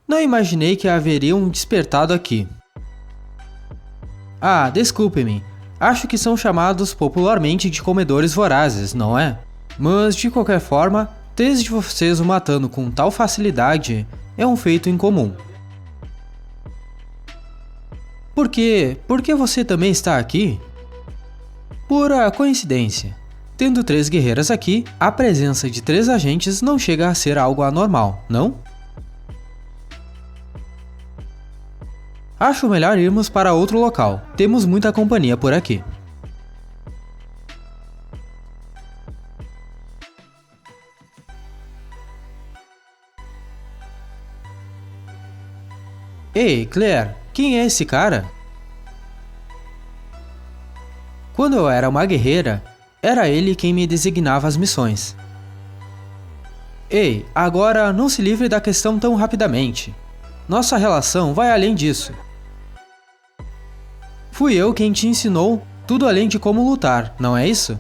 Não imaginei que haveria um despertado aqui. Ah, desculpe-me. Acho que são chamados popularmente de comedores vorazes, não é? Mas, de qualquer forma, três de vocês o matando com tal facilidade é um feito incomum. Por quê? Por que você também está aqui? Pura coincidência. Tendo 3 guerreiras aqui, a presença de 3 agentes não chega a ser algo anormal, não? Acho melhor irmos para outro local. Temos muita companhia por aqui. Ei, Claire, quem é esse cara? Quando eu era uma guerreira, era ele quem me designava as missões. Ei, agora não se livre da questão tão rapidamente. Nossa relação vai além disso. Fui eu quem te ensinou tudo além de como lutar, não é isso?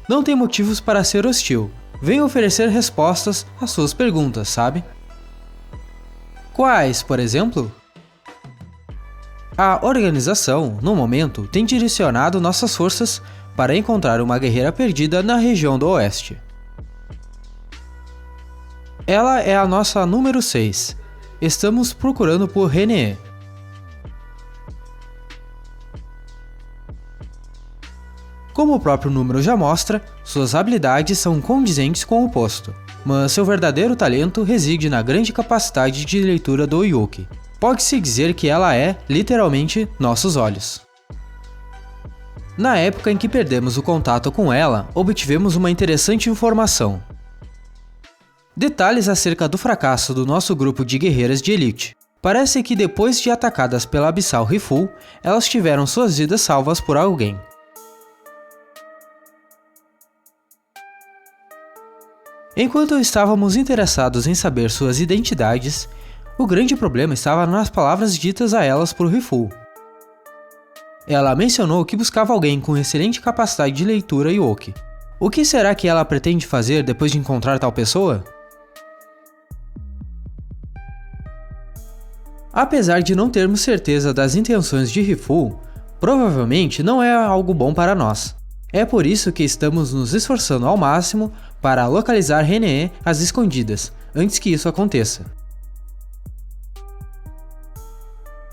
Não tem motivos para ser hostil. Venho oferecer respostas às suas perguntas, sabe? Quais, por exemplo? A organização, no momento, tem direcionado nossas forças para encontrar uma guerreira perdida na região do Oeste. Ela é a nossa número 6. Estamos procurando por Renée. Como o próprio número já mostra, suas habilidades são condizentes com o posto, mas seu verdadeiro talento reside na grande capacidade de leitura do Yuki. Pode-se dizer que ela é, literalmente, nossos olhos. Na época em que perdemos o contato com ela, obtivemos uma interessante informação. Detalhes acerca do fracasso do nosso grupo de guerreiras de elite. Parece que depois de atacadas pela Abissal Rifu, elas tiveram suas vidas salvas por alguém. Enquanto estávamos interessados em saber suas identidades, o grande problema estava nas palavras ditas a elas por Rifu. Ela mencionou que buscava alguém com excelente capacidade de leitura Yoki. O que será que ela pretende fazer depois de encontrar tal pessoa? Apesar de não termos certeza das intenções de Rifu, provavelmente não é algo bom para nós. É por isso que estamos nos esforçando ao máximo para localizar Renée às escondidas, antes que isso aconteça.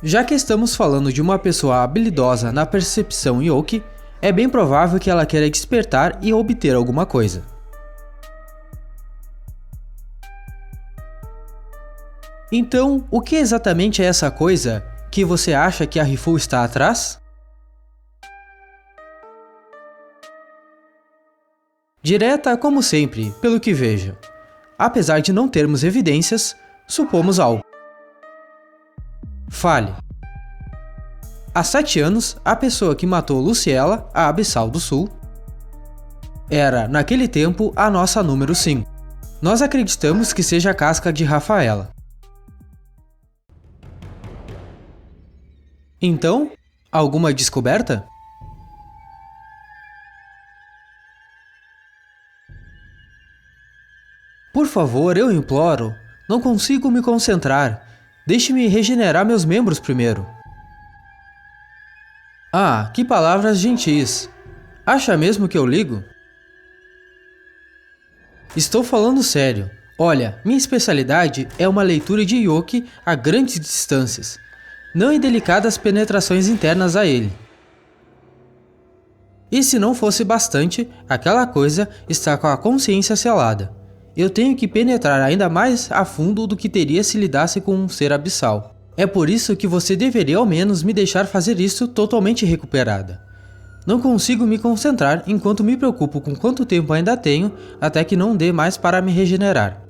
Já que estamos falando de uma pessoa habilidosa na percepção Yoki, é bem provável que ela queira despertar e obter alguma coisa. Então, o que exatamente é essa coisa que você acha que a Rifu está atrás? Direta como sempre, pelo que vejo. Apesar de não termos evidências, supomos algo. Fale. Há 7 anos, a pessoa que matou Luciela, a Abissal do Sul, era, naquele tempo, a nossa número 5. Nós acreditamos que seja a casca de Rafaela. Então, alguma descoberta? Por favor, eu imploro. Não consigo me concentrar. Deixe-me regenerar meus membros primeiro. Ah, que palavras gentis. Acha mesmo que eu ligo? Estou falando sério. Olha, minha especialidade é uma leitura de Yoki a grandes distâncias, não em delicadas penetrações internas a ele. E se não fosse bastante, aquela coisa está com a consciência selada. Eu tenho que penetrar ainda mais a fundo do que teria se lidasse com um ser abissal. É por isso que você deveria ao menos me deixar fazer isso totalmente recuperada. Não consigo me concentrar enquanto me preocupo com quanto tempo ainda tenho até que não dê mais para me regenerar.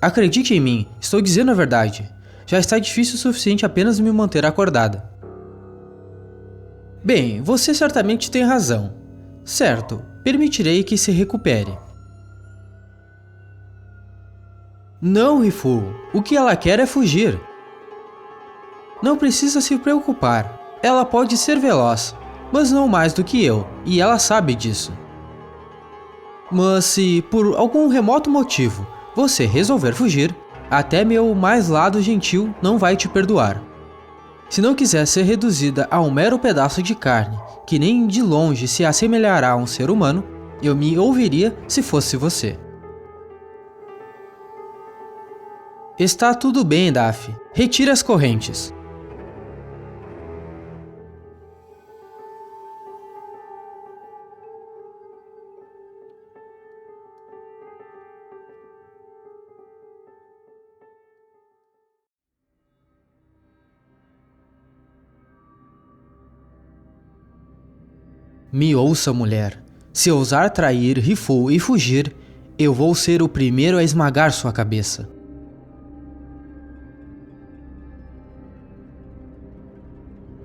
Acredite em mim, estou dizendo a verdade. Já está difícil o suficiente apenas me manter acordada. Bem, você certamente tem razão. Certo, permitirei que se recupere. Não, Rifu, o que ela quer é fugir. Não precisa se preocupar, ela pode ser veloz. mas não mais do que eu, e ela sabe disso. Mas se, por algum remoto motivo, você resolver fugir, até meu mais lado gentil não vai te perdoar. Se não quiser ser reduzida a um mero pedaço de carne, que nem de longe se assemelhará a um ser humano, eu me ouviria se fosse você. Está tudo bem, Daphne. Retire as correntes. Me ouça, mulher. Se ousar trair Riful e fugir, eu vou ser o primeiro a esmagar sua cabeça.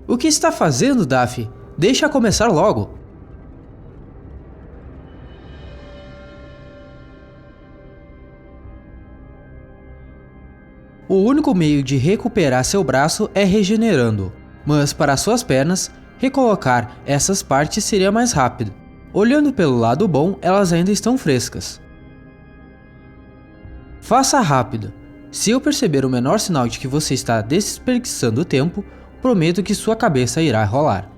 O que está fazendo, Daphne? Deixa começar logo. O único meio de recuperar seu braço é regenerando, mas para suas pernas, recolocar essas partes seria mais rápido. Olhando pelo lado bom, elas ainda estão frescas. Faça rápido. Se eu perceber o menor sinal de que você está desperdiçando tempo, prometo que sua cabeça irá rolar.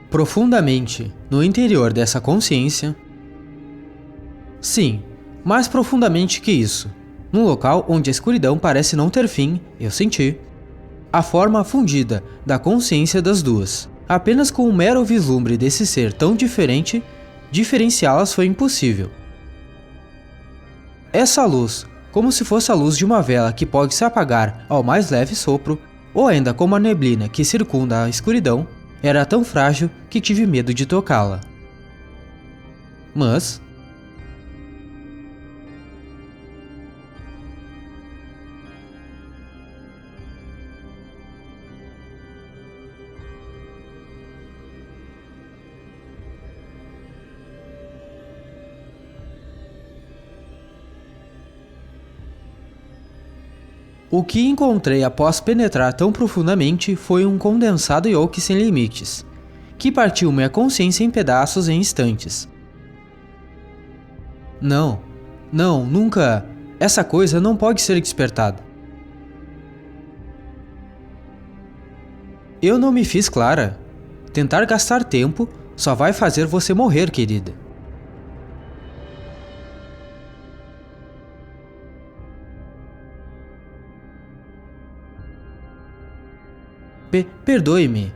Profundamente, no interior dessa consciência. Sim, mais profundamente que isso. Num local onde a escuridão parece não ter fim, eu senti a forma fundida da consciência das duas. Apenas com um mero vislumbre desse ser tão diferente, diferenciá-las foi impossível. Essa luz, como se fosse a luz de uma vela que pode se apagar ao mais leve sopro, ou ainda como a neblina que circunda a escuridão, era tão frágil que tive medo de tocá-la. Mas o que encontrei após penetrar tão profundamente foi um condensado Yoke sem limites, que partiu minha consciência em pedaços em instantes. Não, nunca. Essa coisa não pode ser despertada. Eu não me fiz clara. Tentar gastar tempo só vai fazer você morrer, querida. Perdoe-me.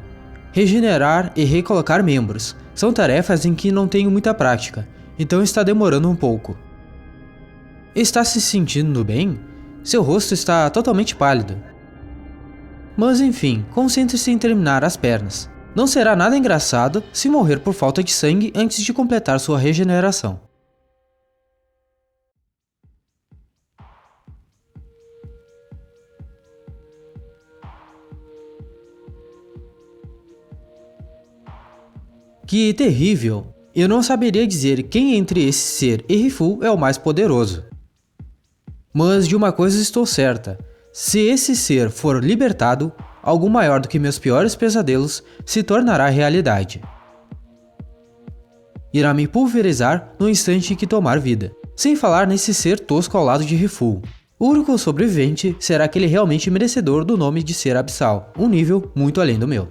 Regenerar e recolocar membros são tarefas em que não tenho muita prática, então está demorando um pouco. Está se sentindo bem? Seu rosto está totalmente pálido. Mas enfim, concentre-se em terminar as pernas. Não será nada engraçado se morrer por falta de sangue antes de completar sua regeneração. Que terrível! Eu não saberia dizer quem entre esse ser e Riful é o mais poderoso. Mas de uma coisa estou certa: se esse ser for libertado, algo maior do que meus piores pesadelos se tornará realidade. Irá me pulverizar no instante que tomar vida, sem falar nesse ser tosco ao lado de Riful. O único sobrevivente será aquele realmente merecedor do nome de ser abissal, um nível muito além do meu.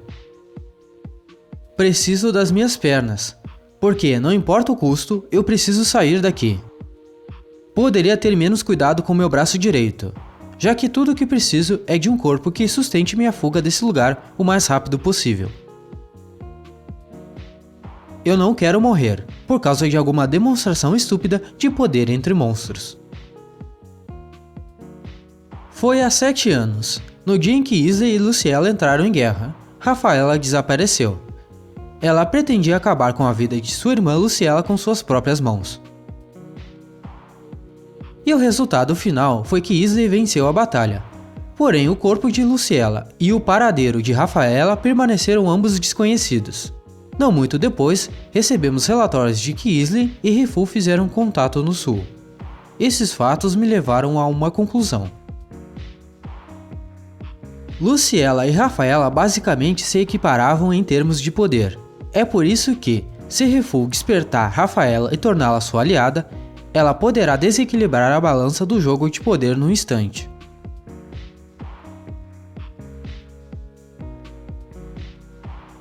Preciso das minhas pernas, porque, não importa o custo, eu preciso sair daqui. Poderia ter menos cuidado com meu braço direito, já que tudo o que preciso é de um corpo que sustente minha fuga desse lugar o mais rápido possível. Eu não quero morrer, por causa de alguma demonstração estúpida de poder entre monstros. Foi há 7 anos, no dia em que Isley e Luciela entraram em guerra. Rafaela desapareceu. Ela pretendia acabar com a vida de sua irmã Luciela com suas próprias mãos. E o resultado final foi que Isley venceu a batalha. Porém, o corpo de Luciela e o paradeiro de Rafaela permaneceram ambos desconhecidos. Não muito depois, recebemos relatórios de que Isley e Rifu fizeram contato no sul. Esses fatos me levaram a uma conclusão. Luciela e Rafaela basicamente se equiparavam em termos de poder. É por isso que, se Rifu despertar Rafaela e torná-la sua aliada, ela poderá desequilibrar a balança do jogo de poder num instante.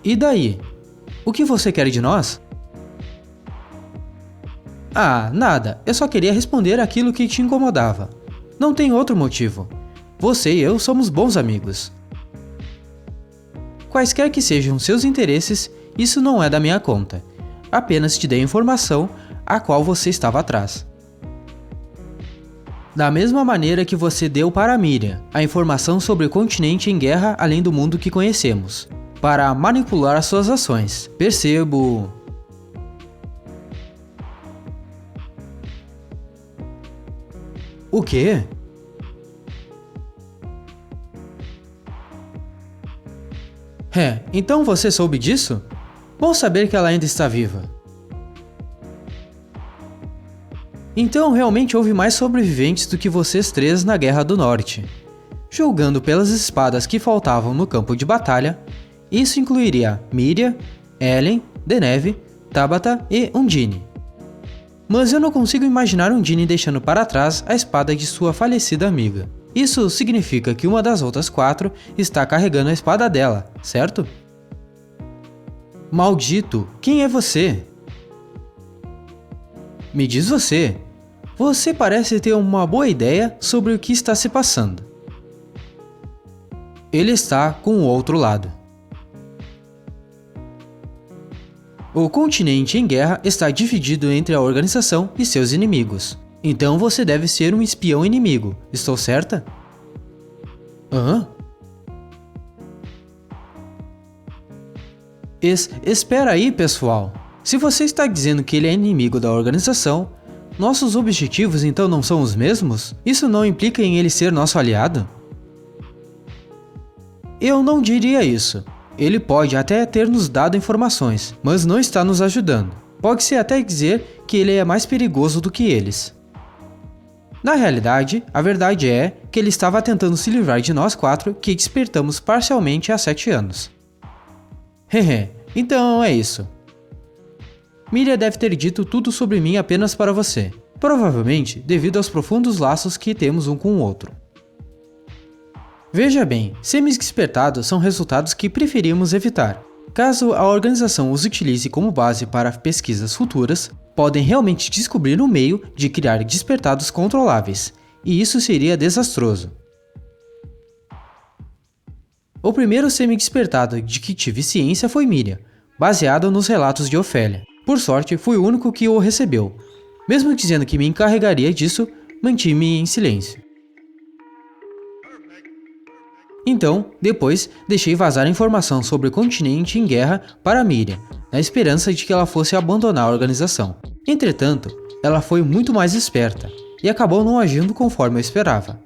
E daí? O que você quer de nós? Ah, nada, eu só queria responder aquilo que te incomodava. Não tem outro motivo. Você e eu somos bons amigos. Quaisquer que sejam seus interesses, isso não é da minha conta. Apenas te dei a informação a qual você estava atrás. Da mesma maneira que você deu para Miriam a informação sobre o continente em guerra além do mundo que conhecemos, para manipular as suas ações. Percebo... O quê? Então você soube disso? Bom saber que ela ainda está viva. Então realmente houve mais sobreviventes do que vocês três na Guerra do Norte. Julgando pelas espadas que faltavam no campo de batalha, isso incluiria Miriam, Ellen, Deneve, Tabata e Undine. Mas eu não consigo imaginar Undine deixando para trás a espada de sua falecida amiga. Isso significa que uma das outras 4 está carregando a espada dela, certo? Maldito, quem é você? Me diz você. Você parece ter uma boa ideia sobre o que está se passando. Ele está com o outro lado. O continente em guerra está dividido entre a organização e seus inimigos. Então você deve ser um espião inimigo, estou certa? Hã? Espera aí, pessoal. Se você está dizendo que ele é inimigo da organização, nossos objetivos então não são os mesmos? Isso não implica em ele ser nosso aliado? Eu não diria isso. Ele pode até ter nos dado informações, mas não está nos ajudando. Pode-se até dizer que ele é mais perigoso do que eles. Na realidade, a verdade é que ele estava tentando se livrar de nós 4 que despertamos parcialmente há 7 anos. Então é isso. Miriam deve ter dito tudo sobre mim apenas para você, provavelmente devido aos profundos laços que temos um com o outro. Veja bem, semi-despertados são resultados que preferimos evitar. Caso a organização os utilize como base para pesquisas futuras, podem realmente descobrir um meio de criar despertados controláveis, e isso seria desastroso. O primeiro semi-despertado de que tive ciência foi Miriam, baseado nos relatos de Ofélia. Por sorte, fui o único que o recebeu. Mesmo dizendo que me encarregaria disso, mantive-me em silêncio. Então, depois, deixei vazar a informação sobre o continente em guerra para Miriam, na esperança de que ela fosse abandonar a organização. Entretanto, ela foi muito mais esperta, e acabou não agindo conforme eu esperava.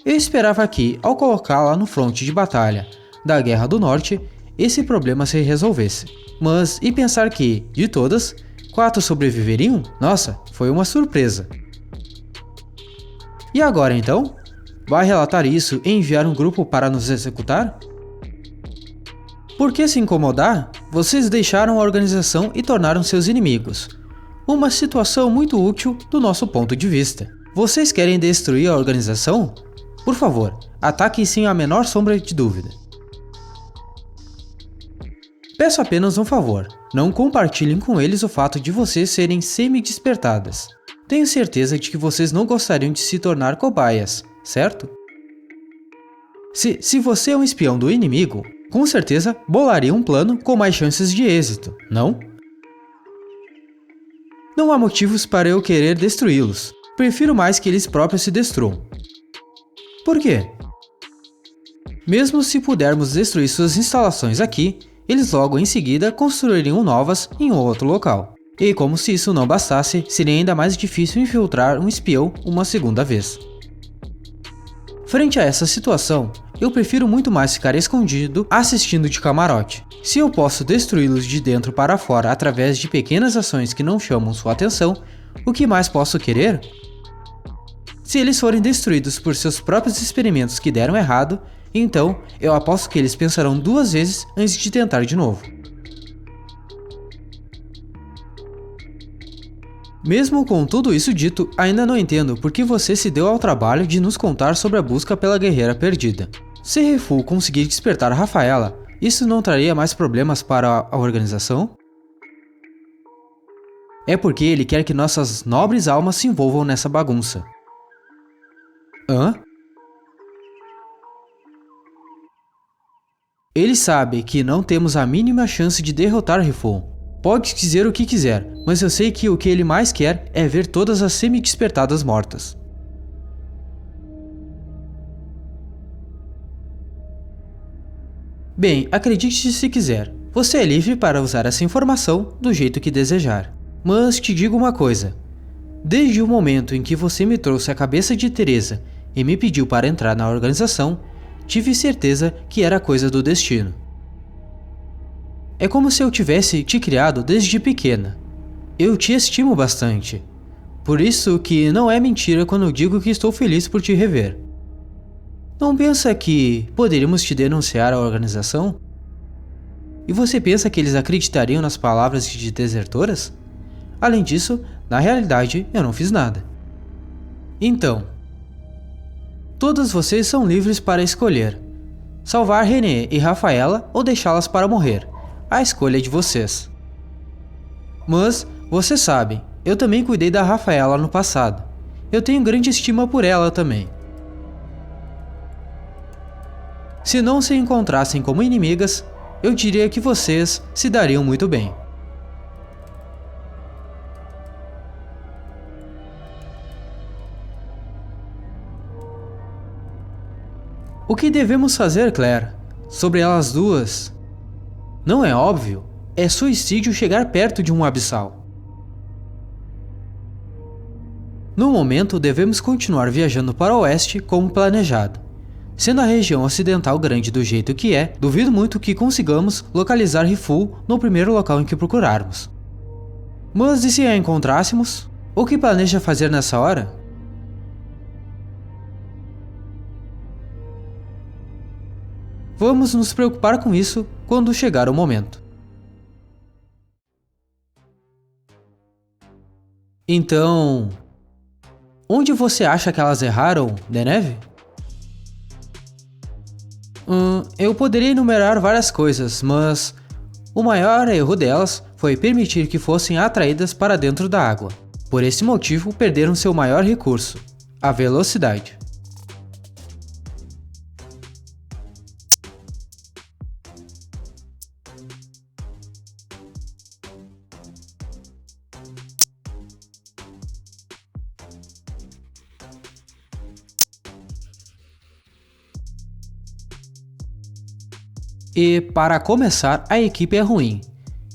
Eu esperava que, ao colocá-la no fronte de batalha da Guerra do Norte, esse problema se resolvesse. Mas, e pensar que, de todas, 4 sobreviveriam? Nossa, foi uma surpresa. E agora então? Vai relatar isso e enviar um grupo para nos executar? Por que se incomodar? Vocês deixaram a organização e tornaram seus inimigos. Uma situação muito útil do nosso ponto de vista. Vocês querem destruir a organização? Por favor, ataquem sem a menor sombra de dúvida. Peço apenas um favor, não compartilhem com eles o fato de vocês serem semi-despertadas. Tenho certeza de que vocês não gostariam de se tornar cobaias, certo? Se você é um espião do inimigo, com certeza bolaria um plano com mais chances de êxito, não? Não há motivos para eu querer destruí-los. Prefiro mais que eles próprios se destruam. Por quê? Mesmo se pudermos destruir suas instalações aqui, eles logo em seguida construiriam novas em outro local. E como se isso não bastasse, seria ainda mais difícil infiltrar um espião uma segunda vez. Frente a essa situação, eu prefiro muito mais ficar escondido assistindo de camarote. Se eu posso destruí-los de dentro para fora através de pequenas ações que não chamam sua atenção, o que mais posso querer? Se eles forem destruídos por seus próprios experimentos que deram errado, então eu aposto que eles pensarão 2 vezes antes de tentar de novo. Mesmo com tudo isso dito, ainda não entendo por que você se deu ao trabalho de nos contar sobre a busca pela guerreira perdida. Se Rifu conseguir despertar Rafaela, isso não traria mais problemas para a organização? É porque ele quer que nossas nobres almas se envolvam nessa bagunça. Hã? Ele sabe que não temos a mínima chance de derrotar Rifu. Pode dizer o que quiser, mas eu sei que o que ele mais quer é ver todas as semi-despertadas mortas. Bem, acredite se quiser, você é livre para usar essa informação do jeito que desejar. Mas te digo uma coisa, desde o momento em que você me trouxe a cabeça de Teresa e me pediu para entrar na organização, tive certeza que era coisa do destino. É como se eu tivesse te criado desde pequena. Eu te estimo bastante. Por isso que não é mentira quando eu digo que estou feliz por te rever. Não pensa que poderíamos te denunciar à organização? E você pensa que eles acreditariam nas palavras de desertoras? Além disso, na realidade, eu não fiz nada. Então, todos vocês são livres para escolher. Salvar René e Rafaela ou deixá-las para morrer. A escolha é de vocês. Mas, vocês sabem, eu também cuidei da Rafaela no passado. Eu tenho grande estima por ela também. Se não se encontrassem como inimigas, eu diria que vocês se dariam muito bem. O que devemos fazer, Claire? Sobre elas duas? Não é óbvio? É suicídio chegar perto de um abissal. No momento, devemos continuar viajando para o oeste como planejado. Sendo a região ocidental grande do jeito que é, duvido muito que consigamos localizar Rifu no primeiro local em que procurarmos. Mas e se a encontrássemos? O que planeja fazer nessa hora? Vamos nos preocupar com isso quando chegar o momento. Então, onde você acha que elas erraram, Deneve? Eu poderia enumerar várias coisas, mas o maior erro delas foi permitir que fossem atraídas para dentro da água. Por esse motivo, perderam seu maior recurso, a velocidade. E, para começar, a equipe é ruim.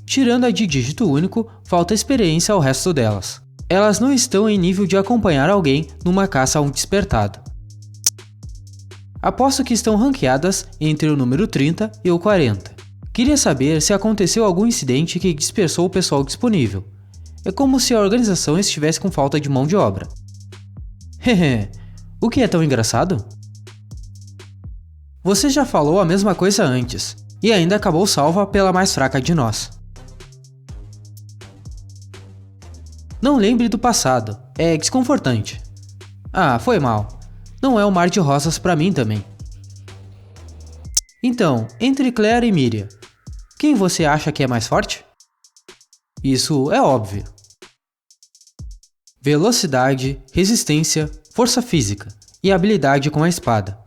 Tirando a de dígito único, falta experiência ao resto delas. Elas não estão em nível de acompanhar alguém numa caça a um despertado. Aposto que estão ranqueadas entre o número 30 e o 40. Queria saber se aconteceu algum incidente que dispersou o pessoal disponível. É como se a organização estivesse com falta de mão de obra. Hehe, o que é tão engraçado? Você já falou a mesma coisa antes, e ainda acabou salva pela mais fraca de nós. Não lembre do passado, é desconfortante. Ah, foi mal. Não é um mar de rosas pra mim também. Então, entre Claire e Miriam, quem você acha que é mais forte? Isso é óbvio. Velocidade, resistência, força física e habilidade com a espada.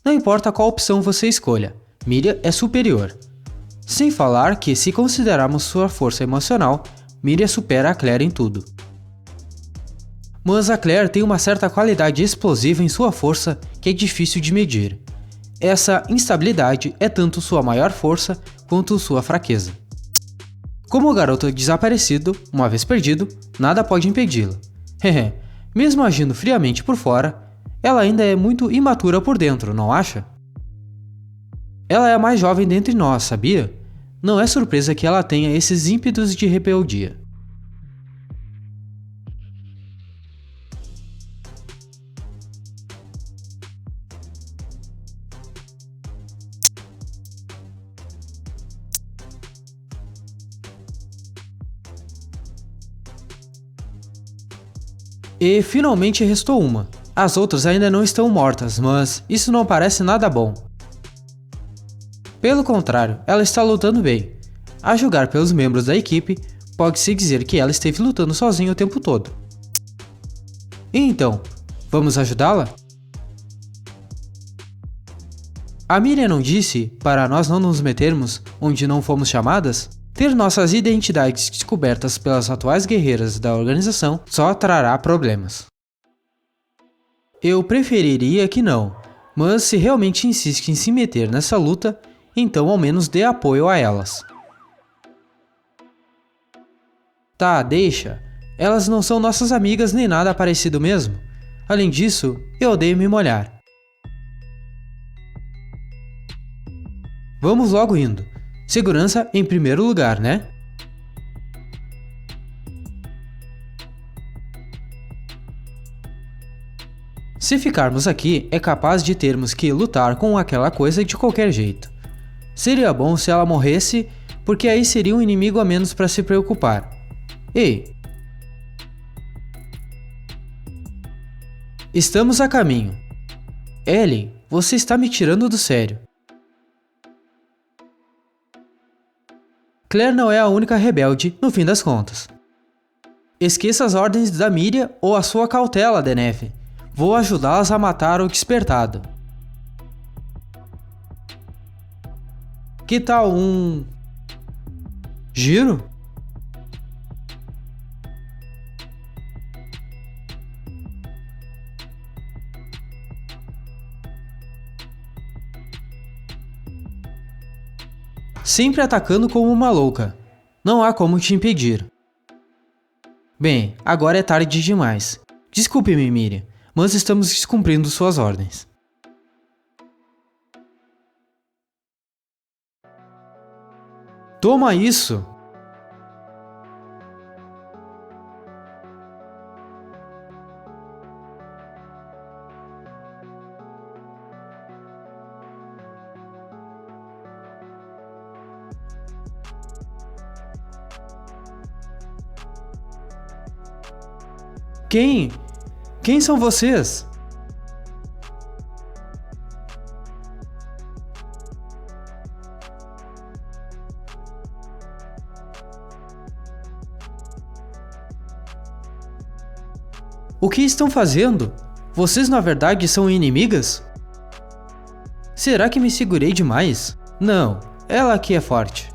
Não importa qual opção você escolha, Miriam é superior. Sem falar que, se considerarmos sua força emocional, Miriam supera a Claire em tudo. Mas a Claire tem uma certa qualidade explosiva em sua força que é difícil de medir. Essa instabilidade é tanto sua maior força quanto sua fraqueza. Como o garoto desaparecido, uma vez perdido, nada pode impedi-lo. Mesmo agindo friamente por fora, ela ainda é muito imatura por dentro, não acha? Ela é a mais jovem dentre nós, sabia? Não é surpresa que ela tenha esses ímpetos de rebeldia. E finalmente restou uma. As outras ainda não estão mortas, mas isso não parece nada bom. Pelo contrário, ela está lutando bem. A julgar pelos membros da equipe, pode-se dizer que ela esteve lutando sozinha o tempo todo. E então, vamos ajudá-la? A Miriam não disse para nós não nos metermos onde não fomos chamadas? Ter nossas identidades descobertas pelas atuais guerreiras da organização só trará problemas. Eu preferiria que não, mas se realmente insiste em se meter nessa luta, então ao menos dê apoio a elas. Tá, deixa. Elas não são nossas amigas nem nada parecido mesmo. Além disso, eu odeio me molhar. Vamos logo indo. Segurança em primeiro lugar, né? Se ficarmos aqui, é capaz de termos que lutar com aquela coisa de qualquer jeito. Seria bom se ela morresse, porque aí seria um inimigo a menos para se preocupar. Ei! Estamos a caminho. Ellie, você está me tirando do sério. Claire não é a única rebelde, no fim das contas. Esqueça as ordens da Miriam ou a sua cautela, Deneve. Vou ajudá-las a matar o despertado. Que tal um... giro? Sempre atacando como uma louca. Não há como te impedir. Bem, agora é tarde demais. Desculpe-me, Miriam, mas estamos descumprindo suas ordens. Toma isso! Quem? Quem são vocês? O que estão fazendo? Vocês na verdade são inimigas? Será que me segurei demais? Não, ela aqui é forte.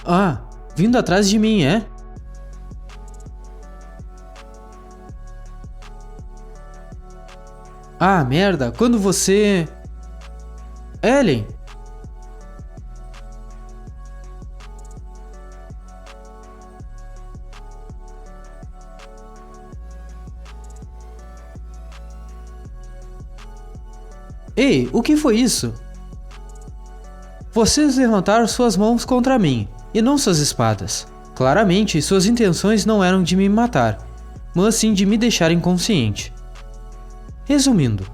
Ah, vindo atrás de mim, é? Ah, merda, quando você... Ellen! Ei, o que foi isso? Vocês levantaram suas mãos contra mim, e não suas espadas. Claramente, suas intenções não eram de me matar, mas sim de me deixar inconsciente. Resumindo,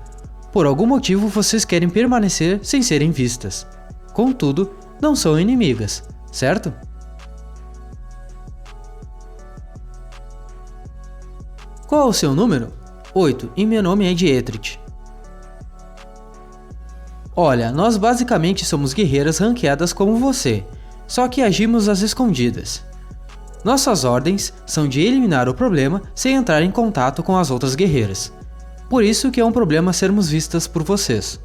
por algum motivo vocês querem permanecer sem serem vistas. Contudo, não são inimigas, certo? Qual é o seu número? 8, e meu nome é Dietrich. Olha, nós basicamente somos guerreiras ranqueadas como você, só que agimos às escondidas. Nossas ordens são de eliminar o problema sem entrar em contato com as outras guerreiras. Por isso que é um problema sermos vistas por vocês.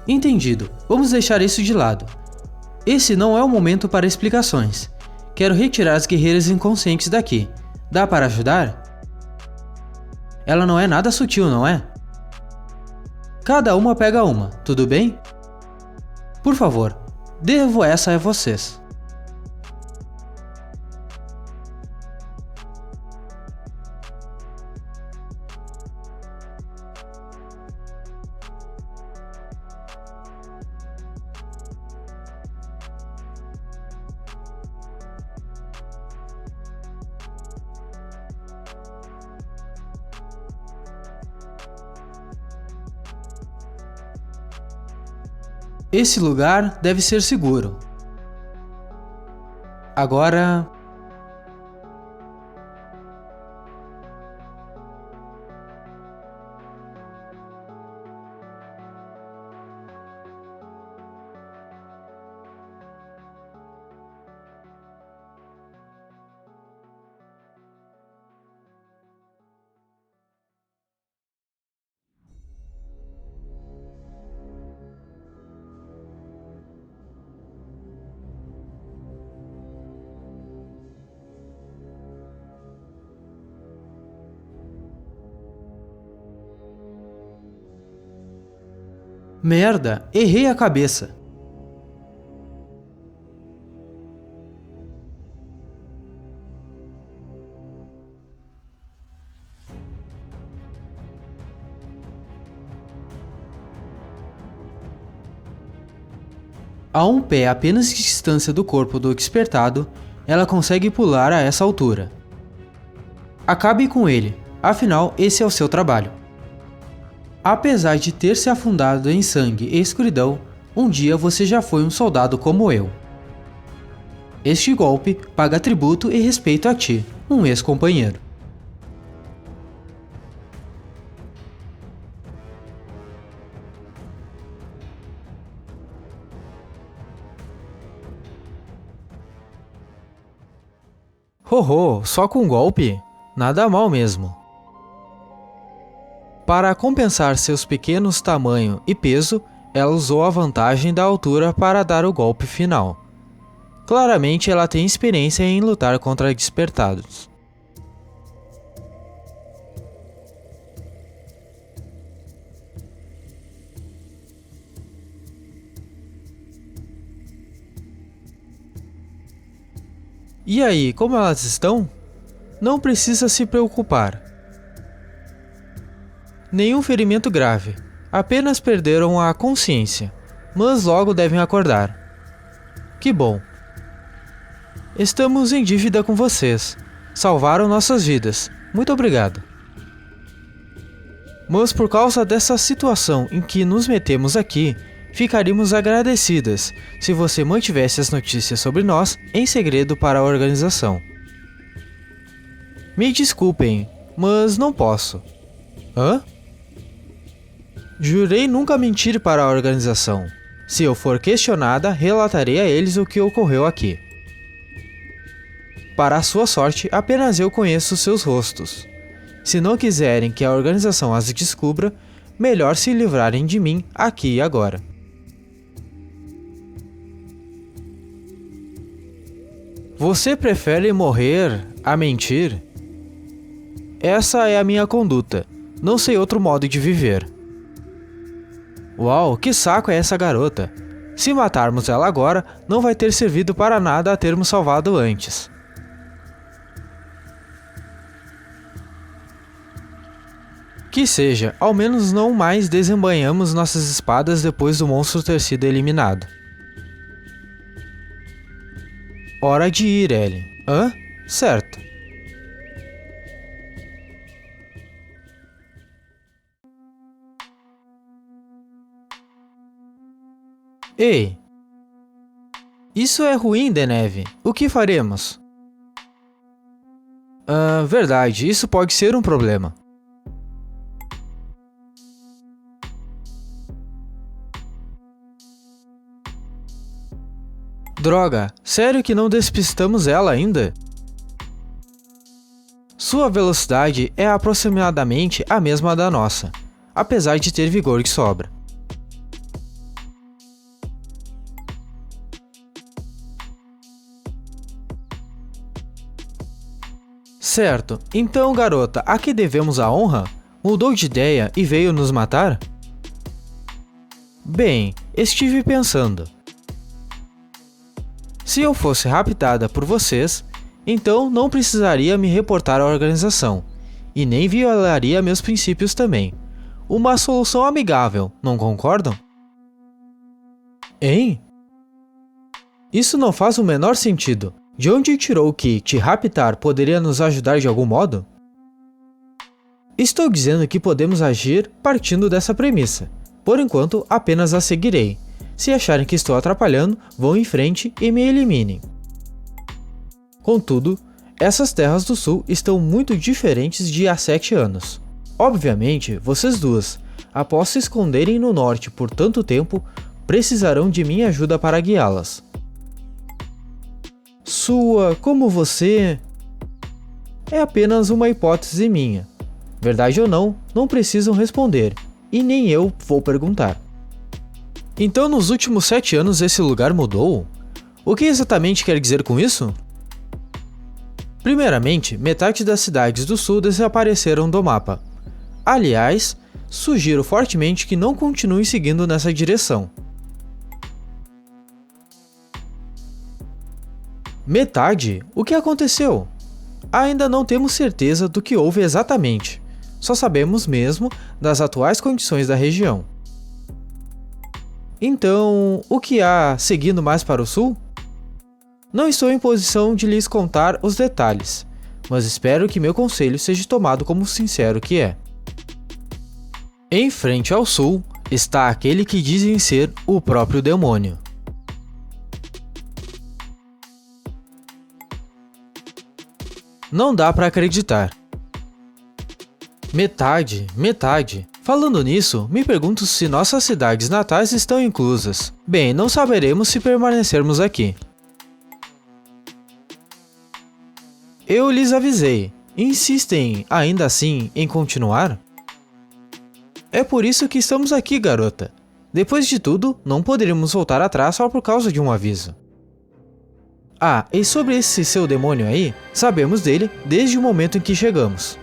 Entendido, vamos deixar isso de lado. Esse não é o momento para explicações. Quero retirar as guerreiras inconscientes daqui. Dá para ajudar? Ela não é nada sutil, não é? Cada uma pega uma, tudo bem? Por favor, devo essa a vocês. Esse lugar deve ser seguro. Agora... Merda, errei a cabeça. A um pé apenas de distância do corpo do despertado, ela consegue pular a essa altura. Acabe com ele, afinal esse é o seu trabalho. Apesar de ter se afundado em sangue e escuridão, um dia você já foi um soldado como eu. Este golpe paga tributo e respeito a ti, um ex-companheiro. Hoho, só com um golpe? Nada mal mesmo. Para compensar seus pequenos tamanho e peso, ela usou a vantagem da altura para dar o golpe final. Claramente ela tem experiência em lutar contra despertados. E aí, como elas estão? Não precisa se preocupar. Nenhum ferimento grave, apenas perderam a consciência, mas logo devem acordar. Que bom. Estamos em dívida com vocês. Salvaram nossas vidas. Muito obrigado. Mas por causa dessa situação em que nos metemos aqui, ficaríamos agradecidas se você mantivesse as notícias sobre nós em segredo para a organização. Me desculpem, mas não posso. Hã? Jurei nunca mentir para a organização. Se eu for questionada, relatarei a eles o que ocorreu aqui. Para a sua sorte, apenas eu conheço seus rostos. Se não quiserem que a organização as descubra, melhor se livrarem de mim aqui e agora. Você prefere morrer a mentir? Essa é a minha conduta. Não sei outro modo de viver. Uau, que saco é essa garota? Se matarmos ela agora, não vai ter servido para nada a termos salvado antes. Que seja, ao menos não mais desembainhamos nossas espadas depois do monstro ter sido eliminado. Hora de ir, Ellie. Hã? Certo. Ei! Isso é ruim, Deneve. O que faremos? Verdade, isso pode ser um problema. Droga, sério que não despistamos ela ainda? Sua velocidade é aproximadamente a mesma da nossa, apesar de ter vigor que sobra. Certo, então garota, a que devemos a honra? Mudou de ideia e veio nos matar? Bem, estive pensando. Se eu fosse raptada por vocês, então não precisaria me reportar à organização, e nem violaria meus princípios também. Uma solução amigável, não concordam? Hein? Isso não faz o menor sentido. De onde tirou que te raptar poderia nos ajudar de algum modo? Estou dizendo que podemos agir partindo dessa premissa. Por enquanto, apenas a seguirei. Se acharem que estou atrapalhando, vão em frente e me eliminem. Contudo, essas terras do sul estão muito diferentes de há 7 anos. Obviamente, vocês duas, após se esconderem no norte por tanto tempo, precisarão de minha ajuda para guiá-las. Como você... É apenas uma hipótese minha. Verdade ou não, não precisam responder, e nem eu vou perguntar. Então nos últimos 7 anos esse lugar mudou? O que exatamente quer dizer com isso? Primeiramente, metade das cidades do sul desapareceram do mapa. Aliás, sugiro fortemente que não continue seguindo nessa direção. Metade? O que aconteceu? Ainda não temos certeza do que houve exatamente, só sabemos mesmo das atuais condições da região. Então, o que há seguindo mais para o sul? Não estou em posição de lhes contar os detalhes, mas espero que meu conselho seja tomado como sincero que é. Em frente ao sul está aquele que dizem ser o próprio demônio. Não dá para acreditar. Metade. Falando nisso, me pergunto se nossas cidades natais estão inclusas. Bem, não saberemos se permanecermos aqui. Eu lhes avisei. Insistem, ainda assim, em continuar? É por isso que estamos aqui, garota. Depois de tudo, não poderíamos voltar atrás só por causa de um aviso. Ah, e sobre esse seu demônio aí, sabemos dele desde o momento em que chegamos.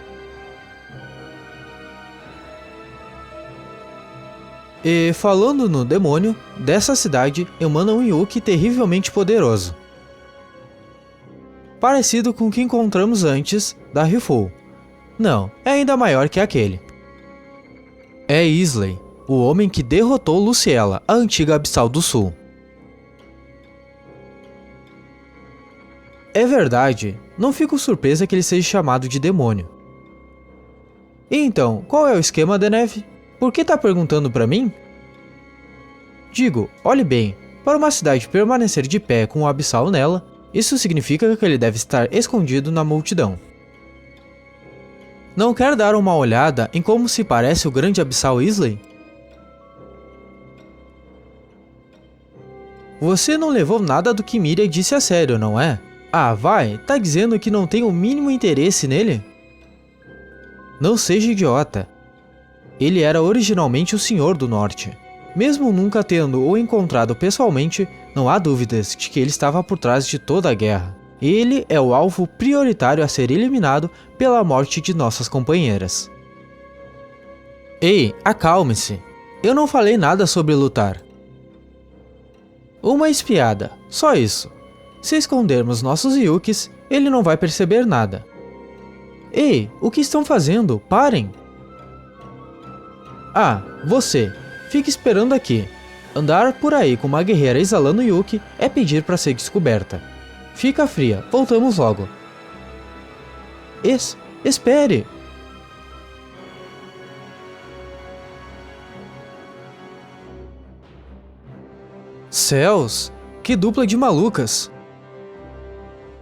E falando no demônio, dessa cidade emana um Yuki terrivelmente poderoso. Parecido com o que encontramos antes da Ryufou. Não, é ainda maior que aquele. É Isley, o homem que derrotou Luciela, a antiga Abissal do Sul. É verdade, não fico surpresa que ele seja chamado de demônio. E então, qual é o esquema, Deneve? Por que tá perguntando pra mim? Digo, olhe bem, para uma cidade permanecer de pé com o Abissal nela, isso significa que ele deve estar escondido na multidão. Não quer dar uma olhada em como se parece o grande Abissal Isley? Você não levou nada do que Miria disse a sério, não é? Ah, vai, tá dizendo que não tem o mínimo interesse nele? Não seja idiota. Ele era originalmente o Senhor do Norte. Mesmo nunca tendo o encontrado pessoalmente, não há dúvidas de que ele estava por trás de toda a guerra. Ele é o alvo prioritário a ser eliminado pela morte de nossas companheiras. Ei, acalme-se. Eu não falei nada sobre lutar. Uma espiada, só isso. Se escondermos nossos Yukis, ele não vai perceber nada. Ei, o que estão fazendo? Parem! Ah, você, fique esperando aqui. Andar por aí com uma guerreira exalando Yuki é pedir para ser descoberta. Fica fria, voltamos logo. Espere! Céus, que dupla de malucas!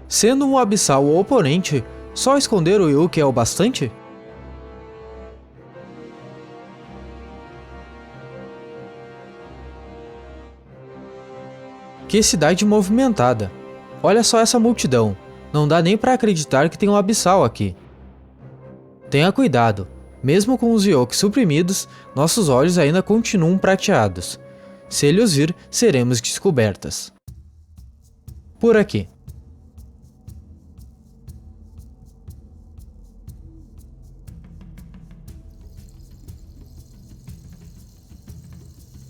Sendo um abissal o oponente, só esconder o Yuki é o bastante? Que cidade movimentada! Olha só essa multidão, não dá nem para acreditar que tem um abissal aqui. Tenha cuidado, mesmo com os Yoki suprimidos, nossos olhos ainda continuam prateados. Se ele os vir, seremos descobertas. Por aqui.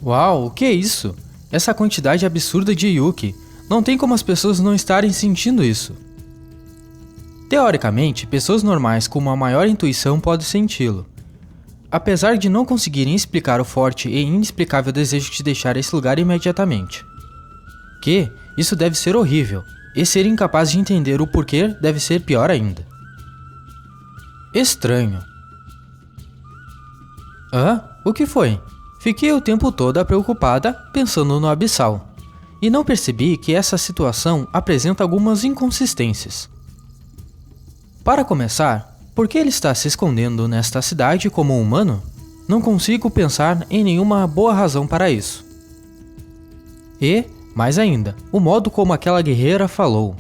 Uau, o que é isso? Essa quantidade absurda de Yuki. Não tem como as pessoas não estarem sentindo isso. Teoricamente, pessoas normais com uma maior intuição podem senti-lo. Apesar de não conseguirem explicar o forte e inexplicável desejo de deixar esse lugar imediatamente. Que isso deve ser horrível, e ser incapaz de entender o porquê deve ser pior ainda. Estranho. Hã? O que foi? Fiquei o tempo todo preocupada pensando no abissal, e não percebi que essa situação apresenta algumas inconsistências. Para começar, por que ele está se escondendo nesta cidade como um humano? Não consigo pensar em nenhuma boa razão para isso. E, mais ainda, o modo como aquela guerreira falou.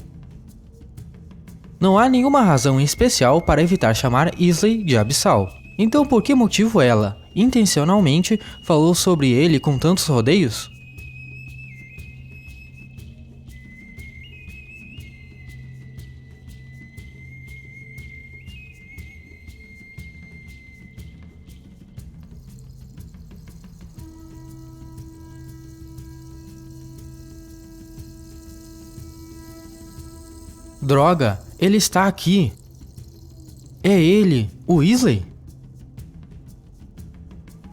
Não há nenhuma razão em especial para evitar chamar Isley de abissal. Então por que motivo ela, intencionalmente, falou sobre ele com tantos rodeios? Droga, ele está aqui. É ele, o Isley?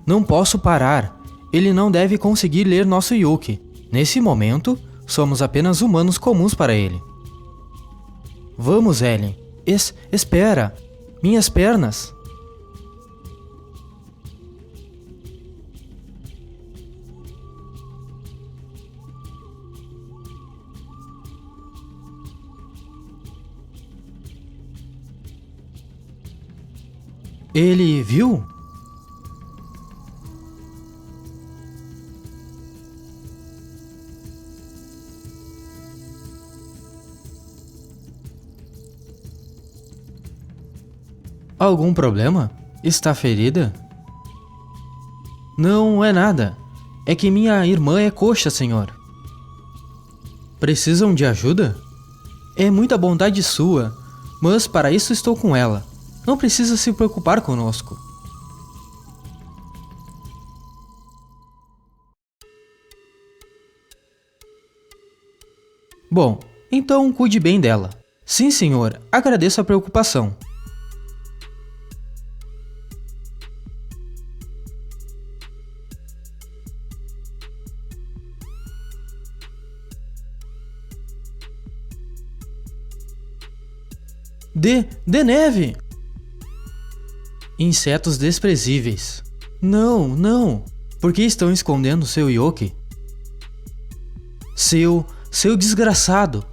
Não posso parar. Ele não deve conseguir ler nosso Yuki. Nesse momento, somos apenas humanos comuns para ele. Vamos, Ellen. Espera. Minhas pernas. Ele viu? Algum problema? Está ferida? Não é nada. É que minha irmã é coxa, senhor. Precisam de ajuda? É muita bondade sua, mas para isso estou com ela. Não precisa se preocupar conosco. Bom, então cuide bem dela. Sim, senhor, agradeço a preocupação. De neve! Insetos desprezíveis. Não, não! Por que estão escondendo seu Yuki? Seu desgraçado!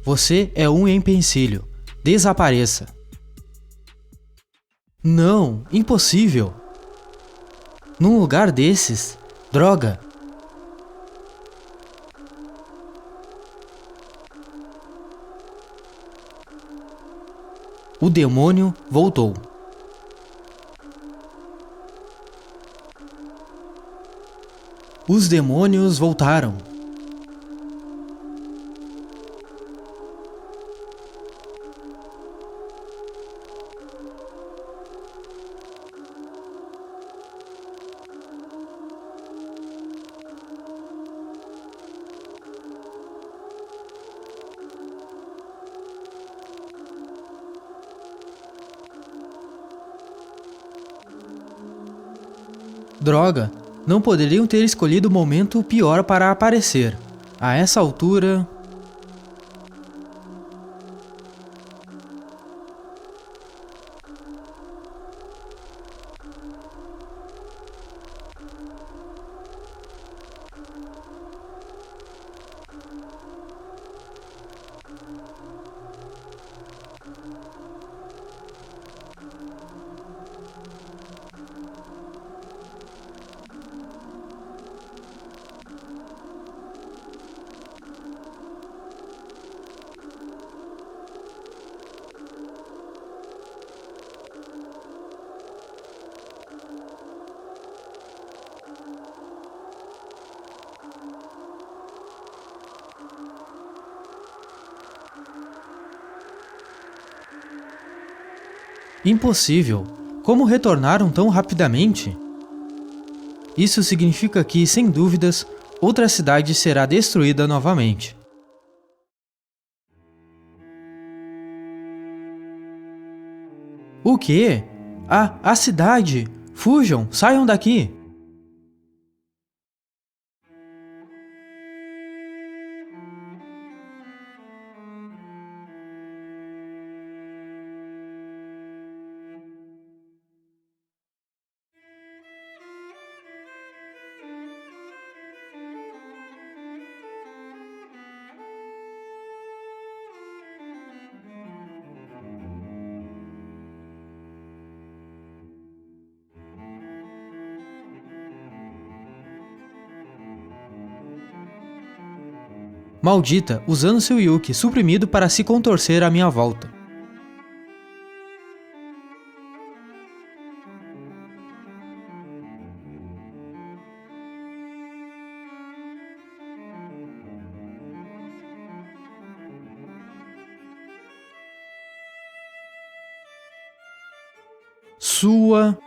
Você é um empecilho. Desapareça. Não, impossível. Num lugar desses, droga. O demônio voltou. Os demônios voltaram. Droga, não poderiam ter escolhido o momento pior para aparecer. A essa altura... Impossível! Como retornaram tão rapidamente? Isso significa que, sem dúvidas, outra cidade será destruída novamente. O quê? A cidade! Fujam! Saiam daqui! Maldita, usando seu Yuki suprimido para se contorcer à minha volta. Sua...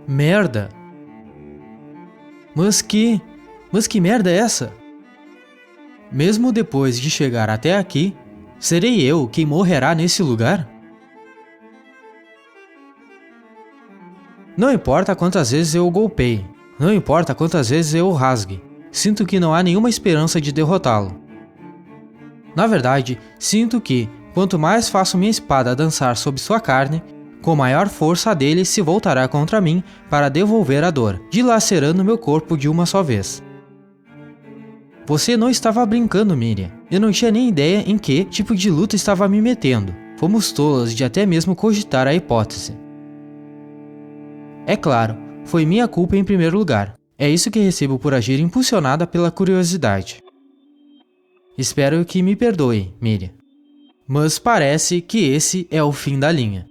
merda! Mas que merda é essa? Mesmo depois de chegar até aqui, serei eu quem morrerá nesse lugar? Não importa quantas vezes eu o golpeie, não importa quantas vezes eu o rasgue, sinto que não há nenhuma esperança de derrotá-lo. Na verdade, sinto que, quanto mais faço minha espada dançar sob sua carne, com maior força a dele se voltará contra mim para devolver a dor, dilacerando meu corpo de uma só vez. Você não estava brincando, Miriam. Eu não tinha nem ideia em que tipo de luta estava me metendo. Fomos tolos de até mesmo cogitar a hipótese. É claro, foi minha culpa em primeiro lugar. É isso que recebo por agir impulsionada pela curiosidade. Espero que me perdoe, Miriam. Mas parece que esse é o fim da linha.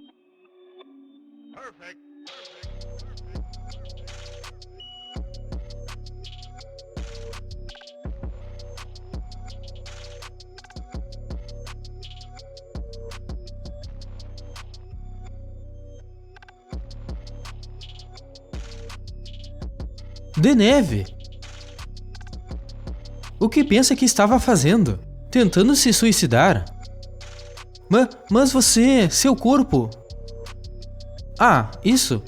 De neve! O que pensa que estava fazendo? Tentando se suicidar? Mas você, seu corpo... Ah, isso?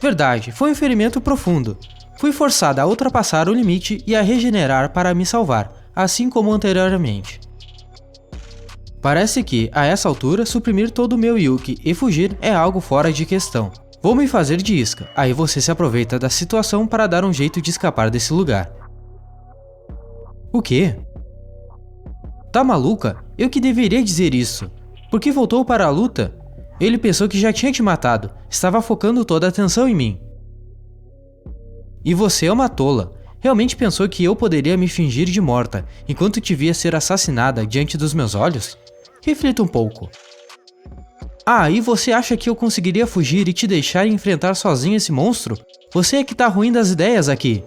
Verdade, foi um ferimento profundo. Fui forçada a ultrapassar o limite e a regenerar para me salvar, assim como anteriormente. Parece que, a essa altura, suprimir todo o meu Yuki e fugir é algo fora de questão. Vou me fazer de isca, aí você se aproveita da situação para dar um jeito de escapar desse lugar. O quê? Tá maluca? Eu que deveria dizer isso. Por que voltou para a luta? Ele pensou que já tinha te matado, estava focando toda a atenção em mim. E você é uma tola. Realmente pensou que eu poderia me fingir de morta, enquanto te via ser assassinada diante dos meus olhos? Reflita um pouco. Ah, e você acha que eu conseguiria fugir e te deixar enfrentar sozinho esse monstro? Você é que tá ruim das ideias aqui.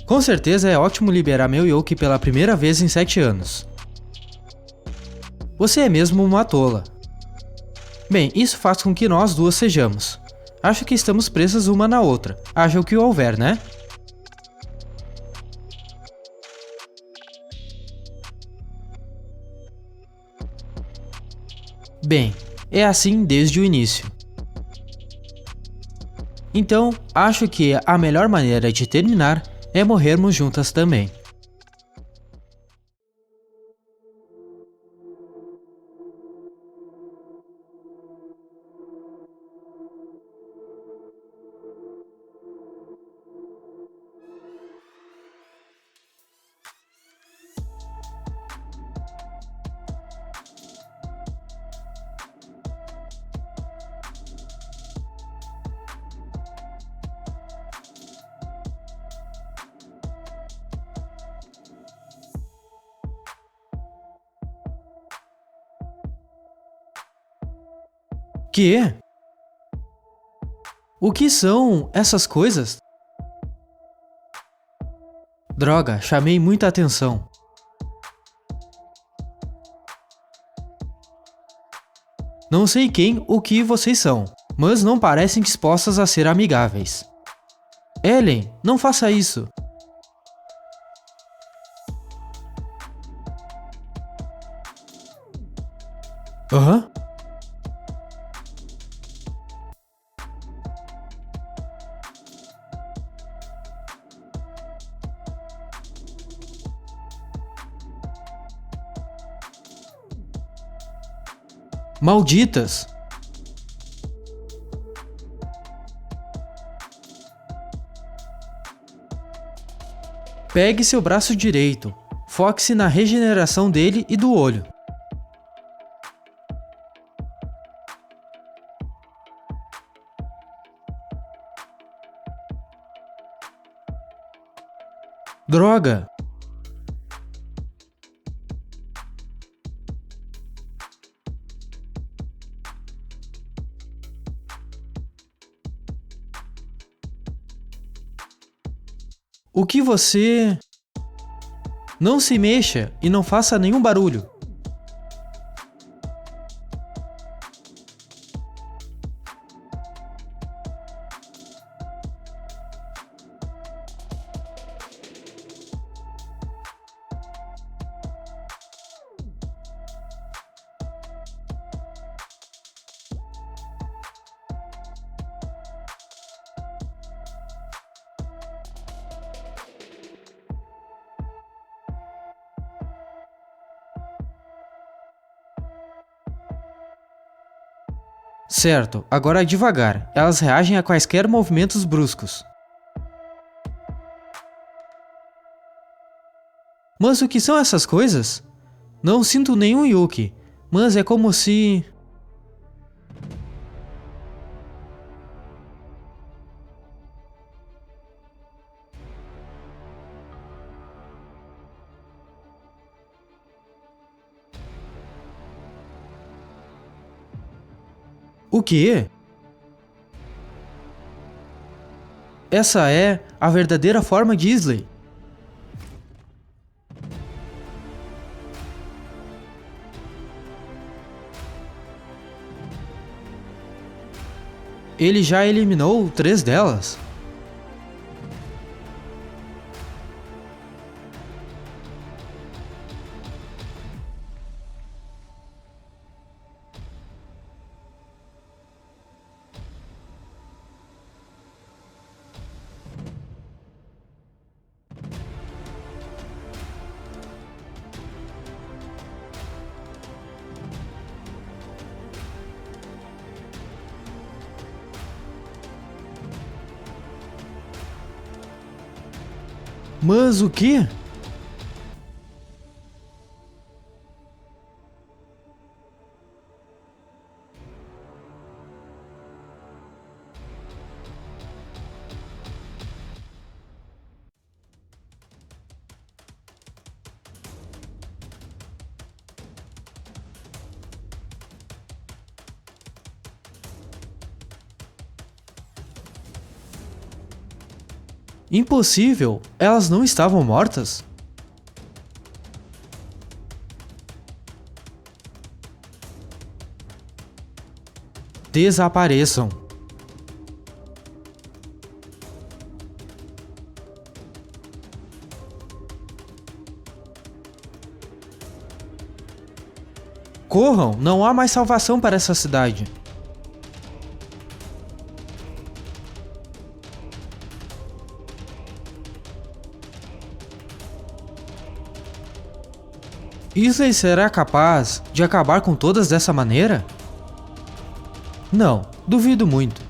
Com certeza é ótimo liberar meu Yuki pela primeira vez em 7 anos. Você é mesmo uma tola. Bem, isso faz com que nós duas sejamos. Acho que estamos presas uma na outra, haja o que houver, né? Bem, é assim desde o início. Então, acho que a melhor maneira de terminar é morrermos juntas também. Que? O que são essas coisas? Droga, chamei muita atenção. Não sei quem ou que vocês são, mas não parecem dispostas a ser amigáveis. Ellen, não faça isso! Hã? Malditas! Pegue seu braço direito. Foque-se na regeneração dele e do olho. Droga! O que você... Não se mexa e não faça nenhum barulho. Certo, agora devagar. Elas reagem a quaisquer movimentos bruscos. Mas o que são essas coisas? Não sinto nenhum Yuki, mas é como se... O quê? Essa é a verdadeira forma de Isley. Ele já eliminou 3 delas. Mas o quê? Impossível! Elas não estavam mortas? Desapareçam! Corram! Não há mais salvação para essa cidade! Isley será capaz de acabar com todas dessa maneira? Não, duvido muito.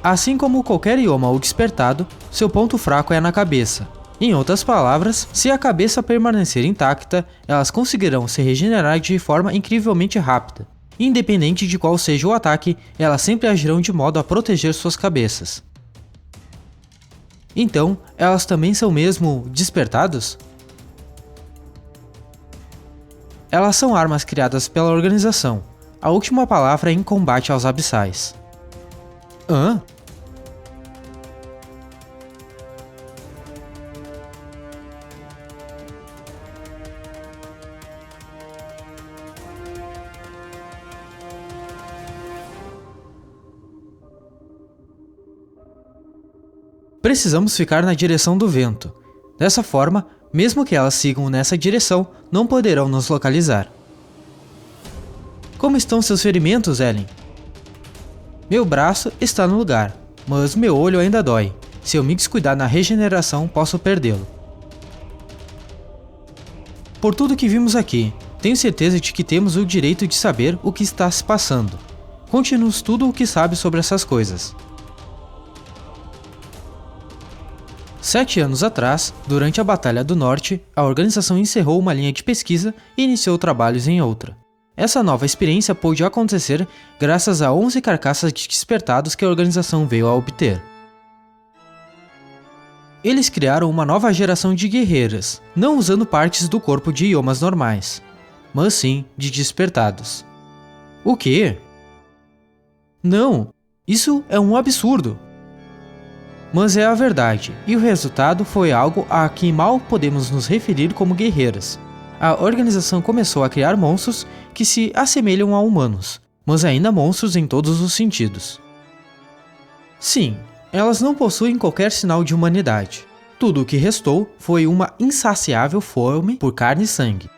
Assim como qualquer Yomaú despertado, seu ponto fraco é na cabeça. Em outras palavras, se a cabeça permanecer intacta, elas conseguirão se regenerar de forma incrivelmente rápida. Independente de qual seja o ataque, elas sempre agirão de modo a proteger suas cabeças. Então, elas também são mesmo despertados? Elas são armas criadas pela organização. A última palavra é em combate aos abissais. Hã? Precisamos ficar na direção do vento. Dessa forma, mesmo que elas sigam nessa direção, não poderão nos localizar. Como estão seus ferimentos, Ellen? Meu braço está no lugar, mas meu olho ainda dói. Se eu me descuidar na regeneração, posso perdê-lo. Por tudo que vimos aqui, tenho certeza de que temos o direito de saber o que está se passando. Conte-nos tudo o que sabe sobre essas coisas. 7 anos atrás, durante a Batalha do Norte, a organização encerrou uma linha de pesquisa e iniciou trabalhos em outra. Essa nova experiência pôde acontecer graças a 11 carcaças de despertados que a organização veio a obter. Eles criaram uma nova geração de guerreiras, não usando partes do corpo de iomas normais, mas sim de despertados. O quê? Não, isso é um absurdo! Mas é a verdade, e o resultado foi algo a que mal podemos nos referir como guerreiras. A organização começou a criar monstros que se assemelham a humanos, mas ainda monstros em todos os sentidos. Sim, elas não possuem qualquer sinal de humanidade. Tudo o que restou foi uma insaciável fome por carne e sangue.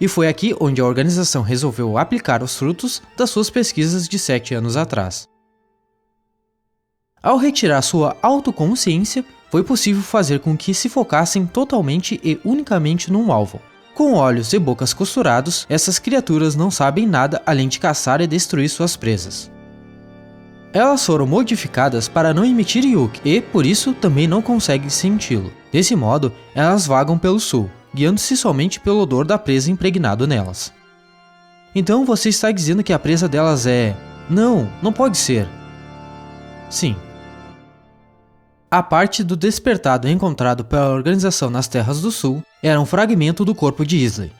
E foi aqui onde a organização resolveu aplicar os frutos das suas pesquisas de 7 anos atrás. Ao retirar sua autoconsciência, foi possível fazer com que se focassem totalmente e unicamente num alvo. Com olhos e bocas costurados, essas criaturas não sabem nada além de caçar e destruir suas presas. Elas foram modificadas para não emitir Yuki e, por isso, também não conseguem senti-lo. Desse modo, elas vagam pelo sul, guiando-se somente pelo odor da presa impregnado nelas. Então você está dizendo que a presa delas é... Não, não pode ser. Sim. A parte do despertado encontrado pela organização nas Terras do Sul era um fragmento do corpo de Isley.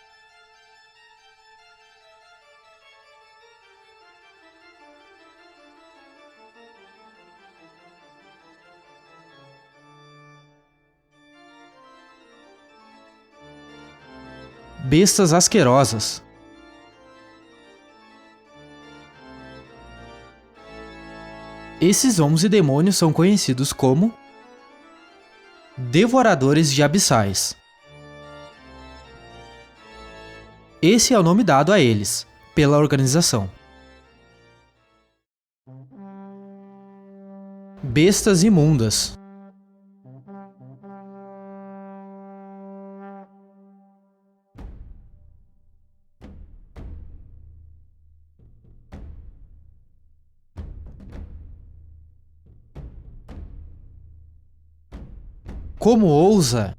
Bestas asquerosas. Esses 11 demônios são conhecidos como Devoradores de Abissais. Esse é o nome dado a eles, pela organização. Bestas imundas. Como ousa?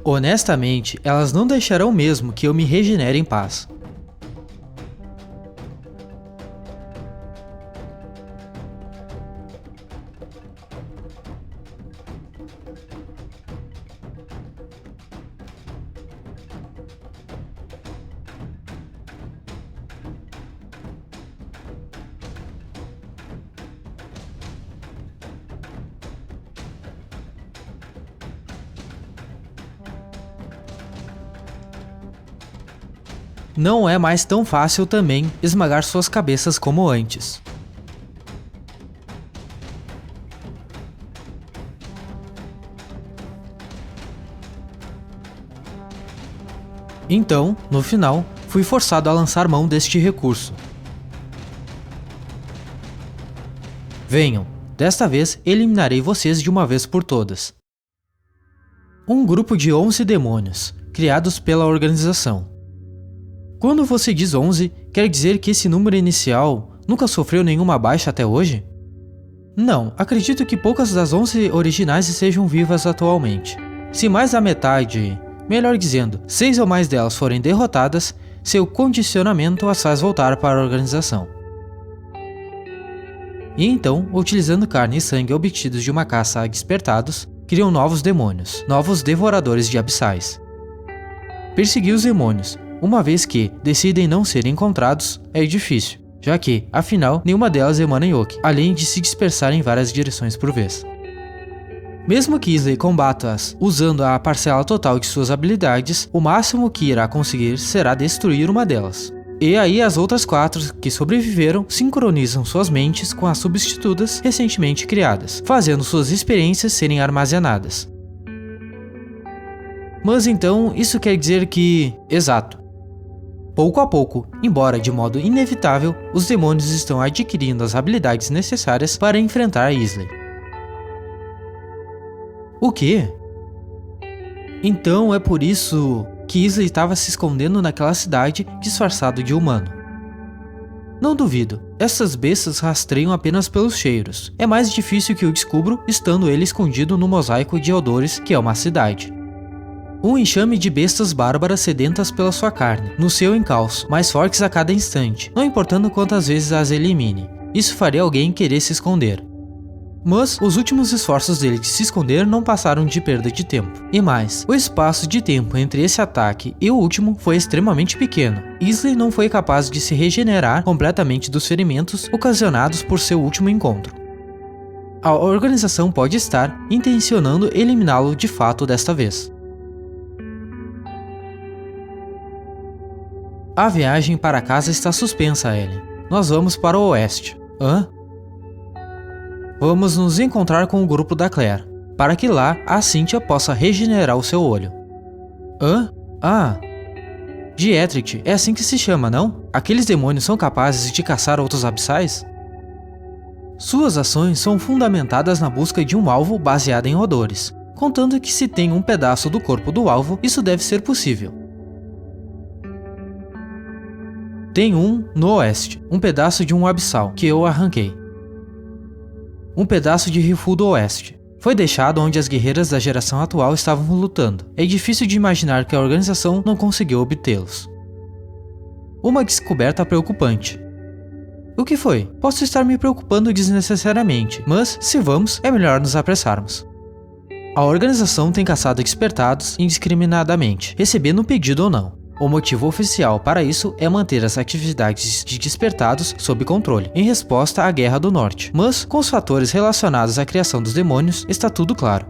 Honestamente, elas não deixarão mesmo que eu me regenere em paz. Não é mais tão fácil também esmagar suas cabeças como antes. Então, no final, fui forçado a lançar mão deste recurso. Venham, desta vez eliminarei vocês de uma vez por todas. Um grupo de 11 demônios, criados pela organização. Quando você diz 11, quer dizer que esse número inicial nunca sofreu nenhuma baixa até hoje? Não, acredito que poucas das 11 originais estejam vivas atualmente. Se mais da metade, melhor dizendo, 6 ou mais delas forem derrotadas, seu condicionamento as faz voltar para a organização. E então, utilizando carne e sangue obtidos de uma caça a despertados, criam novos demônios, novos devoradores de abissais. Persegui os demônios, uma vez que decidem não ser encontrados, é difícil, já que, afinal, nenhuma delas emana Yoki, além de se dispersar em várias direções por vez. Mesmo que Isley combata-as usando a parcela total de suas habilidades, o máximo que irá conseguir será destruir uma delas. E aí as outras 4 que sobreviveram sincronizam suas mentes com as substitutas recentemente criadas, fazendo suas experiências serem armazenadas. Mas então isso quer dizer que... Exato. Pouco a pouco, embora de modo inevitável, os demônios estão adquirindo as habilidades necessárias para enfrentar Isley. O quê? Então é por isso que Isley estava se escondendo naquela cidade disfarçado de humano. Não duvido, essas bestas rastreiam apenas pelos cheiros. É mais difícil que eu descubro estando ele escondido no mosaico de odores que é uma cidade. Um enxame de bestas bárbaras sedentas pela sua carne, no seu encalço, mais fortes a cada instante, não importando quantas vezes as elimine. Isso faria alguém querer se esconder. Mas os últimos esforços dele de se esconder não passaram de perda de tempo. E mais, o espaço de tempo entre esse ataque e o último foi extremamente pequeno. Isley não foi capaz de se regenerar completamente dos ferimentos ocasionados por seu último encontro. A organização pode estar intencionando eliminá-lo de fato desta vez. A viagem para casa está suspensa, Ellen. Nós vamos para o oeste. Hã? Vamos nos encontrar com o grupo da Claire, para que lá a Cynthia possa regenerar o seu olho. Hã? Ah! Dietrich, é assim que se chama, não? Aqueles demônios são capazes de caçar outros abissais? Suas ações são fundamentadas na busca de um alvo baseado em odores, contando que se tem um pedaço do corpo do alvo, isso deve ser possível. Tem um no oeste, um pedaço de um abissal, que eu arranquei. Um pedaço de Rifu do oeste. Foi deixado onde as guerreiras da geração atual estavam lutando. É difícil de imaginar que a organização não conseguiu obtê-los. Uma descoberta preocupante. O que foi? Posso estar me preocupando desnecessariamente, mas, se vamos, é melhor nos apressarmos. A organização tem caçado despertados indiscriminadamente, recebendo um pedido ou não. O motivo oficial para isso é manter as atividades de despertados sob controle, em resposta à Guerra do Norte. Mas, com os fatores relacionados à criação dos demônios, está tudo claro.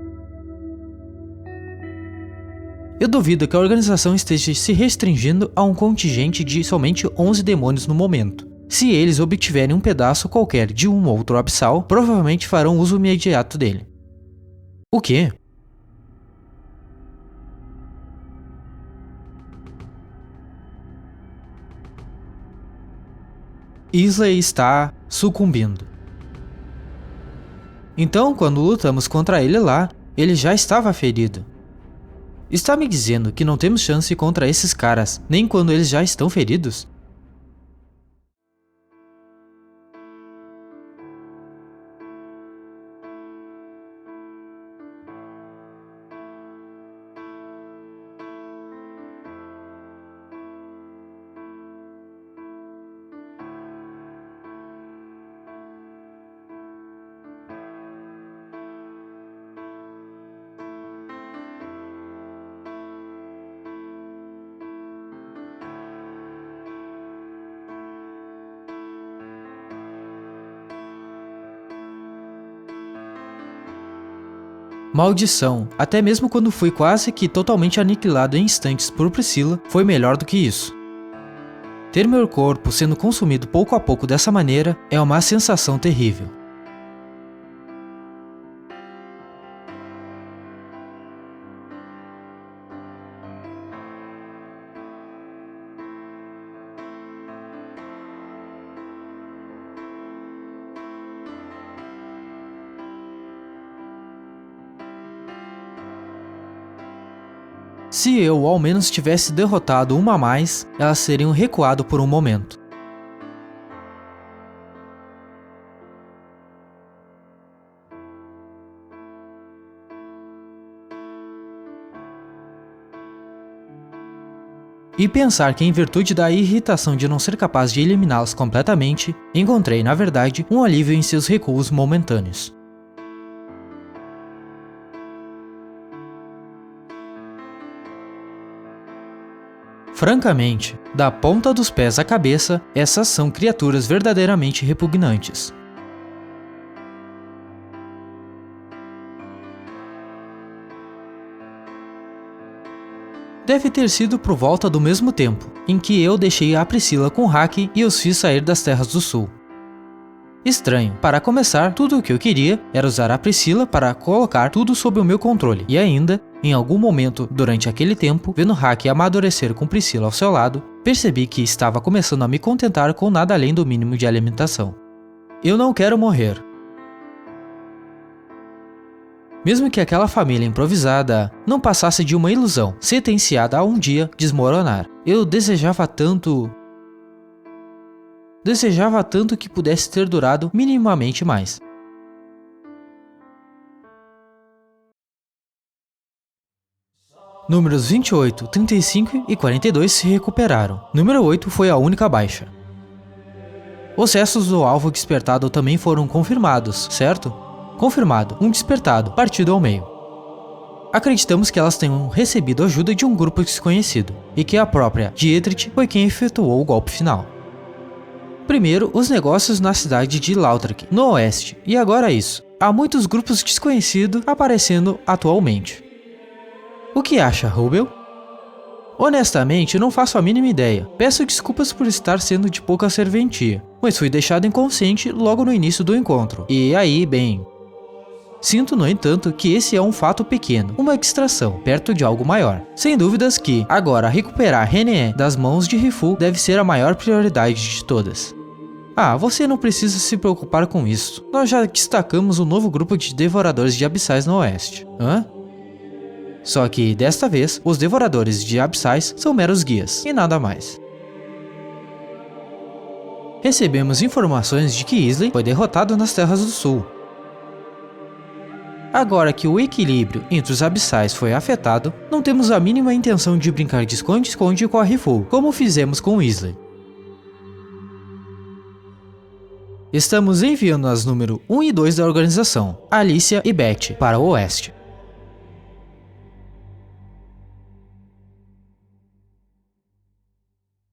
Eu duvido que a organização esteja se restringindo a um contingente de somente 11 demônios no momento. Se eles obtiverem um pedaço qualquer de um outro abissal, provavelmente farão uso imediato dele. O quê? Isley está sucumbindo. Então, quando lutamos contra ele lá, ele já estava ferido. Está me dizendo que não temos chance contra esses caras, nem quando eles já estão feridos? Maldição, até mesmo quando fui quase que totalmente aniquilado em instantes por Priscila, foi melhor do que isso. Ter meu corpo sendo consumido pouco a pouco dessa maneira é uma sensação terrível. Se eu ao menos tivesse derrotado uma a mais, elas teriam recuado por um momento. E pensar que em virtude da irritação de não ser capaz de eliminá-las completamente, encontrei na verdade um alívio em seus recuos momentâneos. Francamente, da ponta dos pés à cabeça, essas são criaturas verdadeiramente repugnantes. Deve ter sido por volta do mesmo tempo em que eu deixei a Priscila com o hack e os fiz sair das Terras do Sul. Estranho, para começar, tudo o que eu queria era usar a Priscila para colocar tudo sob o meu controle, e ainda, em algum momento durante aquele tempo, vendo Hack amadurecer com Priscila ao seu lado, percebi que estava começando a me contentar com nada além do mínimo de alimentação. Eu não quero morrer. Mesmo que aquela família improvisada não passasse de uma ilusão, sentenciada a um dia desmoronar, eu desejava tanto que pudesse ter durado minimamente mais. Números 28, 35 e 42 se recuperaram. Número 8 foi a única baixa. Os restos do alvo despertado também foram confirmados, certo? Confirmado, um despertado, partido ao meio. Acreditamos que elas tenham recebido ajuda de um grupo desconhecido, e que a própria Dietrich foi quem efetuou o golpe final. Primeiro, os negócios na cidade de Lautrec, no oeste, e agora isso. Há muitos grupos desconhecidos aparecendo atualmente. O que acha, Rubel? Honestamente, não faço a mínima ideia. Peço desculpas por estar sendo de pouca serventia, mas fui deixado inconsciente logo no início do encontro. E aí, bem... Sinto, no entanto, que esse é um fato pequeno, uma distração, perto de algo maior. Sem dúvidas que, agora, recuperar René das mãos de Rifu deve ser a maior prioridade de todas. Ah, você não precisa se preocupar com isso. Nós já destacamos um novo grupo de devoradores de abissais no oeste. Hã? Só que, desta vez, os devoradores de abissais são meros guias, e nada mais. Recebemos informações de que Isley foi derrotado nas Terras do Sul. Agora que o equilíbrio entre os abissais foi afetado, não temos a mínima intenção de brincar de esconde-esconde com a Rifu, como fizemos com Isley. Estamos enviando as número 1 e 2 da organização, Alicia e Beth, para o oeste.